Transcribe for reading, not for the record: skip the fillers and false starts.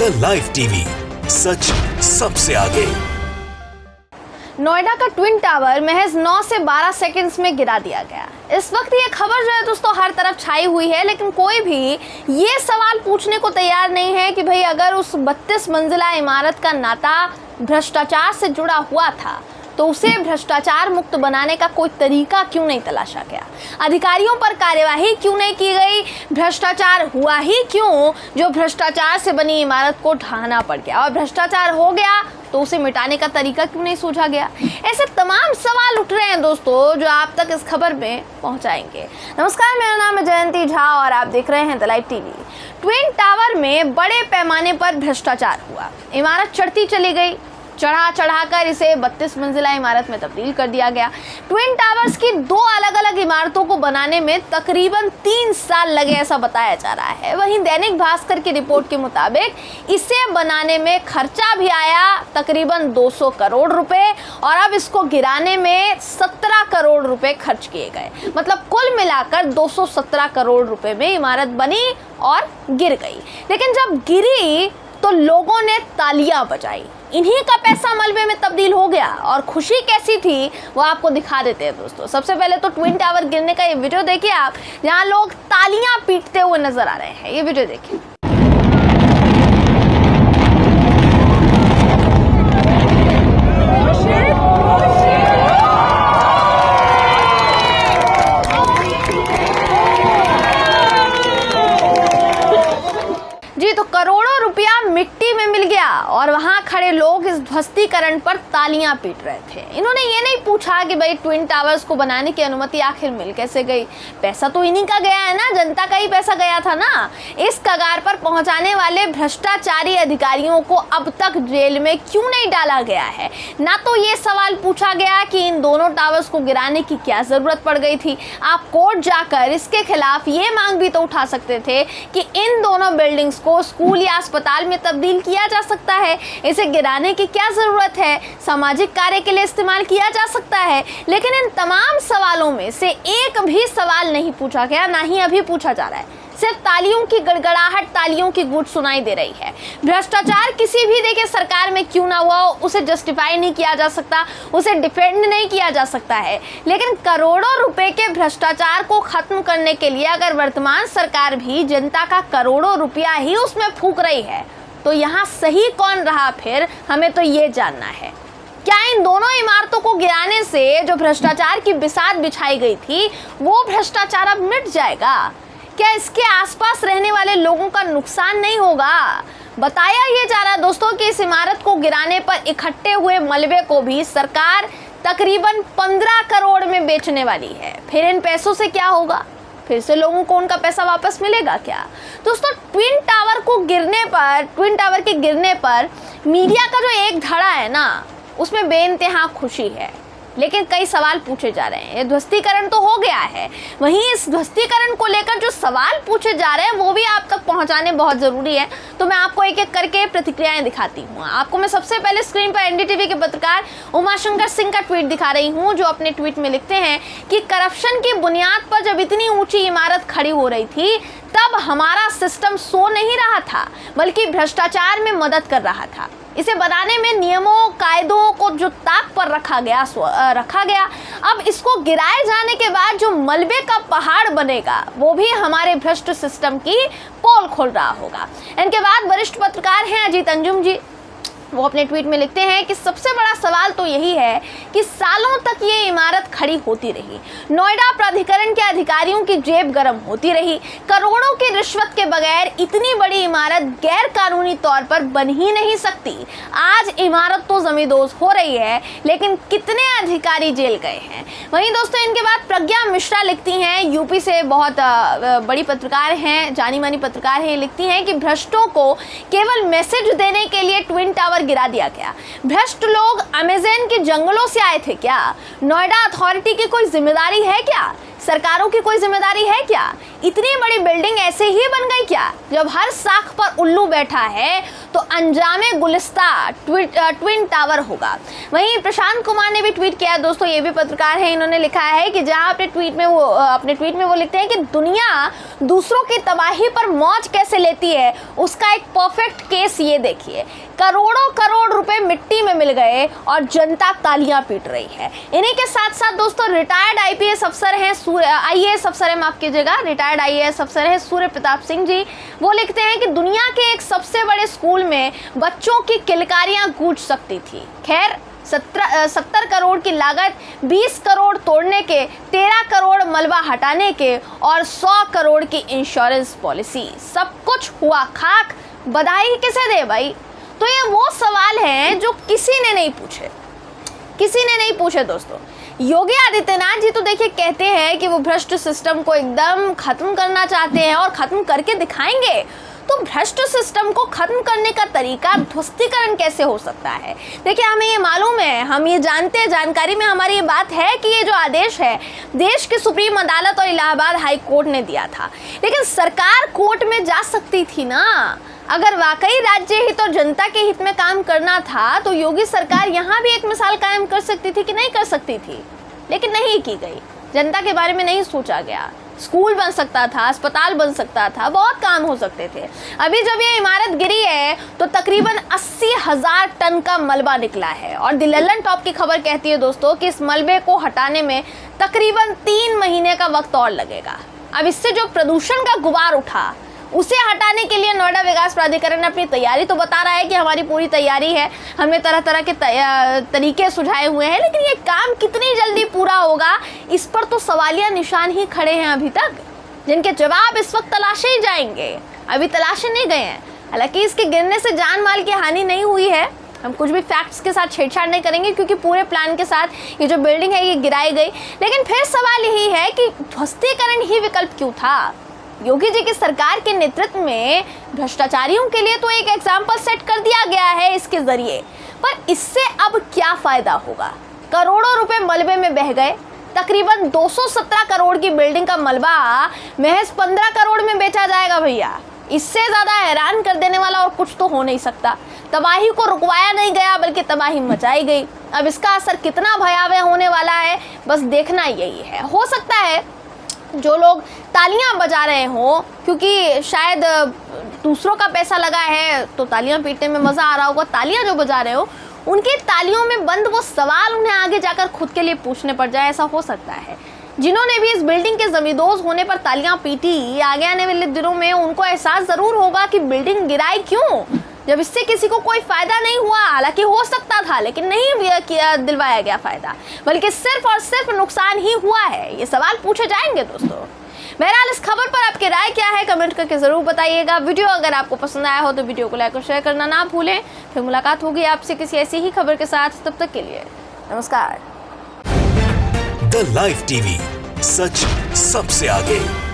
The live TV, सच सबसे आगे। नोएडा का ट्विन टावर महज 9 से 12 सेकंड्स में गिरा दिया गया। इस वक्त ये खबर जो है दोस्तों हर तरफ छाई हुई है, लेकिन कोई भी ये सवाल पूछने को तैयार नहीं है कि भाई अगर उस 32 मंजिला इमारत का नाता भ्रष्टाचार से जुड़ा हुआ था तो उसे भ्रष्टाचार मुक्त बनाने का कोई तरीका क्यों नहीं तलाशा गया, अधिकारियों पर कार्यवाही क्यों नहीं की गई, भ्रष्टाचार हुआ ही क्यों जो भ्रष्टाचार से बनी इमारत को ढहाना पड़ गया, और भ्रष्टाचार हो गया तो उसे मिटाने का तरीका क्यों नहीं सोचा गया। ऐसे तमाम सवाल उठ रहे हैं दोस्तों जो आप तक इस खबर में पहुंचाएंगे। नमस्कार, मेरा नाम है जयंती झा और आप देख रहे हैं the live TV. Twin tower में बड़े पैमाने पर भ्रष्टाचार हुआ, इमारत चढ़ती चली गई, चढ़ाकर इसे 32 मंजिला इमारत में तब्दील कर दिया गया। ट्विन टावर्स की 2 अलग अलग इमारतों को बनाने में तकरीबन 3 साल लगे ऐसा बताया जा रहा है। वहीं दैनिक भास्कर की रिपोर्ट के मुताबिक इसे बनाने में खर्चा भी आया तकरीबन 200 करोड़ रुपए और अब इसको गिराने में 17 करोड़ रुपए खर्च किए गए। मतलब कुल मिलाकर 217 करोड़ रुपए में इमारत बनी और गिर गई। लेकिन जब गिरी तो लोगों ने तालियां बजाई, इन्हीं का पैसा मलबे में तब्दील हो गया। और खुशी कैसी थी वो आपको दिखा देते हैं दोस्तों। सबसे पहले तो ट्विन टावर गिरने का ये वीडियो देखिए आप, जहां लोग तालियां पीटते हुए नजर आ रहे हैं। ये वीडियो देखिए। जी, तो करोड़ों रुपया मिट्टी में मिल गया और वहां खड़े लोग इस ध्वस्तीकरण पर तालियां पीट रहे थे। इन्होंने ये नहीं पूछा कि भाई ट्विन टावर्स को बनाने की अनुमति आखिर मिल कैसे गई, पैसा तो इन्हीं का गया है ना, जनता का ही पैसा गया था ना। इस कगार पर पहुंचाने वाले भ्रष्टाचारी अधिकारियों को अब तक जेल में क्यों नहीं डाला गया है। ना तो ये सवाल पूछा गया कि इन दोनों टावर्स को गिराने की क्या जरूरत पड़ गई थी। आप कोर्ट जाकर इसके खिलाफ ये मांग भी तो उठा सकते थे कि इन दोनों बिल्डिंग्स को स्कूल या अस्पताल में तब्दील किया जा सकता है, इसे गिराने की क्या जरूरत है, सामाजिक कार्य के लिए इस्तेमाल किया जा सकता है। लेकिन इन तमाम सवालों में से एक भी सवाल नहीं पूछा गया, ना ही अभी पूछा जा रहा है। सिर्फ तालियों की गड़गड़ाहट, तालियों की गूंज सुनाई दे रही है। भ्रष्टाचार किसी भी देखिए सरकार में क्यों ना हुआ हो, उसे जस्टिफाई नहीं किया जा सकता, उसे डिफेंड नहीं किया जा सकता है। लेकिन करोड़ों रुपए के भ्रष्टाचार को खत्म करने के लिए अगर वर्तमान सरकार भी जनता का करोड़ों रुपया ही उसमें फूंक रही है तो यहाँ सही कौन रहा फिर, हमें तो ये जानना है। क्या इन दोनों इमारतों को गिराने से जो भ्रष्टाचार की बिसात बिछाई गई थी वो भ्रष्टाचार अब मिट जाएगा? क्या इसके आसपास रहने वाले लोगों का नुकसान नहीं होगा? बताया ये जा रहा है दोस्तों कि इस इमारत को गिराने पर इकट्ठे हुए मलबे को भी सरकार तकरीबन 15 करोड़ में बेचने वाली है। फिर इन पैसों से क्या होगा? फिर से लोगों को उनका पैसा वापस मिलेगा क्या? दोस्तों, ट्विन टावर के गिरने पर मीडिया का जो एक धड़ा है ना, उसमें बेइंतहा खुशी है, लेकिन कई सवाल पूछे जा रहे हैं। ये ध्वस्तीकरण तो हो गया है, वहीं इस ध्वस्तीकरण को लेकर जो सवाल पूछे जा रहे हैं वो भी आप तक पहुंचाने बहुत ज़रूरी है। तो मैं आपको एक एक करके प्रतिक्रियाएं दिखाती हूँ। आपको मैं सबसे पहले स्क्रीन पर एनडीटीवी के पत्रकार उमाशंकर सिंह का ट्वीट दिखा रही हूँ, जो अपने ट्वीट में लिखते हैं कि करप्शन की बुनियाद पर जब इतनी ऊँची इमारत खड़ी हो रही थी तब हमारा सिस्टम सो नहीं रहा था, बल्कि भ्रष्टाचार में मदद कर रहा था। इसे बनाने में नियमों कायदों को जो ताक पर रखा गया, अब इसको गिराए जाने के बाद जो मलबे का पहाड़ बनेगा वो भी हमारे भ्रष्ट सिस्टम की पोल खोल रहा होगा। इनके बाद वरिष्ठ पत्रकार हैं अजीत अंजुम जी, वो अपने ट्वीट में लिखते हैं कि सबसे बड़ा सवाल तो यही है कि सालों तक ये इमारत खड़ी होती रही, नोएडा प्राधिकरण के अधिकारियों की जेब गर्म होती रही, करोड़ों की रिश्वत के बगैर इतनी बड़ी इमारत गैर कानूनी तौर पर बन ही नहीं सकती। आज इमारत तो जमींदोज हो रही है, लेकिन कितने अधिकारी जेल गए हैं। वहीं दोस्तों, इनके बाद प्रज्ञा मिश्रा लिखती हैं, यूपी से बहुत बड़ी पत्रकार हैं, जानी मानी पत्रकार हैं, लिखती हैं कि भ्रष्टों को केवल मैसेज देने के लिए ट्विन टावर गिरा दिया गया। भ्रष्ट लोग अमेज़न के जंगलों से आए थे क्या? नोएडा अथॉरिटी की कोई जिम्मेदारी है क्या? सरकारों की कोई जिम्मेदारी है क्या? इतनी बड़ी बिल्डिंग ऐसे ही बन गई क्या? जब हर साख पर उल्लू बैठा है तो अंजामे गुलिस्ता ट्विन टावर होगा। वहीं प्रशांत कुमार ने भी ट्वीट किया है दोस्तों, ये भी पत्रकार हैं, इन्होंने लिखा है कि जहां अपने ट्वीट में वो लिखते हैं कि दुनिया दूसरों की तबाही पर मौज कैसे लेती है उसका एक परफेक्ट केस ये देखिए। करोड़ों करोड़ रुपए मिट्टी में मिल गए और जनता तालियां पीट रही है। इन्हीं के साथ साथ दोस्तों रिटायर्ड आईएएस अफसर हैं रिटायर्ड आईएएस अफसर है सूर्य प्रताप सिंह जी। वो लिखते हैं कि दुनिया के एक सबसे बड़े स्कूल में बच्चों की किलकारियां गूंज सकती थी। खैर 70 करोड़ की लागत, 20 करोड़ तोड़ने के, 13 करोड़ मलबा हटाने के और 100 करोड़ की इंश्योरेंस पॉलिसी, सब कुछ हुआ खाक। बधाई किसे दे भाई? तो ये वो सवाल हैं जो किसी ने नहीं पूछे दोस्तों। योगी आदित्यनाथ जी तो देखिए कहते हैं कि वो भ्रष्ट सिस्टम को एकदम खत्म करना चाहते हैं और खत्म करके दिखाएंगे। तो भ्रष्ट सिस्टम को खत्म करने का तरीका ध्वस्तीकरण कैसे हो सकता है? देखिए हमें ये मालूम है, हम ये जानते हैं, जानकारी में हमारी ये बात है कि ये जो आदेश है देश की सुप्रीम अदालत और इलाहाबाद हाई कोर्ट ने दिया था, लेकिन सरकार कोर्ट में जा सकती थी ना। अगर वाकई राज्य हित और जनता के हित में काम करना था तो योगी सरकार यहाँ भी एक मिसाल कायम कर सकती थी कि नहीं कर सकती थी, लेकिन नहीं की गई। जनता के बारे में नहीं सोचा गया। स्कूल बन सकता था, अस्पताल बन सकता था, बहुत काम हो सकते थे। अभी जब ये इमारत गिरी है तो तकरीबन 80,000 टन का मलबा निकला है और द लल्लन टॉप की खबर कहती है दोस्तों कि इस मलबे को हटाने में तकरीबन 3 महीने का वक्त और लगेगा। अब इससे जो प्रदूषण का गुबार उठा उसे हटाने के लिए नोएडा विकास प्राधिकरण ने अपनी तैयारी तो बता रहा है कि हमारी पूरी तैयारी है, हमने तरह तरह के तरीके सुझाए हुए हैं, लेकिन ये काम कितनी जल्दी पूरा होगा इस पर तो सवालिया निशान ही खड़े हैं अभी तक, जिनके जवाब इस वक्त तलाशे ही जाएंगे। अभी तलाशे नहीं गए हैं। हालांकि इसके गिरने से जान माल की हानि नहीं हुई है, हम कुछ भी फैक्ट्स के साथ छेड़छाड़ नहीं करेंगे क्योंकि पूरे प्लान के साथ ये जो बिल्डिंग है ये गिराई गई। लेकिन फिर सवाल यही है कि ध्वस्तीकरण ही विकल्प क्यों था? योगी जी की सरकार के नेतृत्व में भ्रष्टाचारियों के लिए तो एक एग्जाम्पल सेट कर दिया गया है इसके जरिए, पर इससे अब क्या फायदा होगा? करोड़ों रुपए मलबे में बह गए। तकरीबन 217 करोड़ की बिल्डिंग का मलबा महज 15 करोड़ में बेचा जाएगा भैया। इससे ज्यादा हैरान कर देने वाला और कुछ तो हो नहीं सकता। तबाही को रुकवाया नहीं गया बल्कि तबाही मचाई गई। अब इसका असर कितना भयावह होने वाला है बस देखना यही है। हो सकता है जो लोग तालियां बजा रहे हों, क्योंकि शायद दूसरों का पैसा लगा है तो तालियां पीटने में मज़ा आ रहा होगा, तालियां जो बजा रहे हो उनकी तालियों में बंद वो सवाल उन्हें आगे जाकर खुद के लिए पूछने पड़ जाए, ऐसा हो सकता है। जिन्होंने भी इस बिल्डिंग के जमींदोज होने पर तालियां पीटी, आगे आने वाले दिनों में उनको एहसास ज़रूर होगा कि बिल्डिंग गिराई क्यों, जब इससे किसी को कोई फायदा नहीं हुआ। हालांकि हो सकता था लेकिन नहीं दिलवाया गया फायदा, बल्कि सिर्फ और सिर्फ नुकसान ही हुआ है। ये सवाल पूछे जाएंगे दोस्तों। बहरहाल इस खबर पर आपकी राय क्या है कमेंट करके जरूर बताइएगा। वीडियो अगर आपको पसंद आया हो तो वीडियो को लाइक और शेयर करना ना भूलें। फिर मुलाकात होगी आपसे किसी ऐसी ही खबर के साथ, तब तक के लिए नमस्कार। द लाइव टीवी, सच सबसे आगे।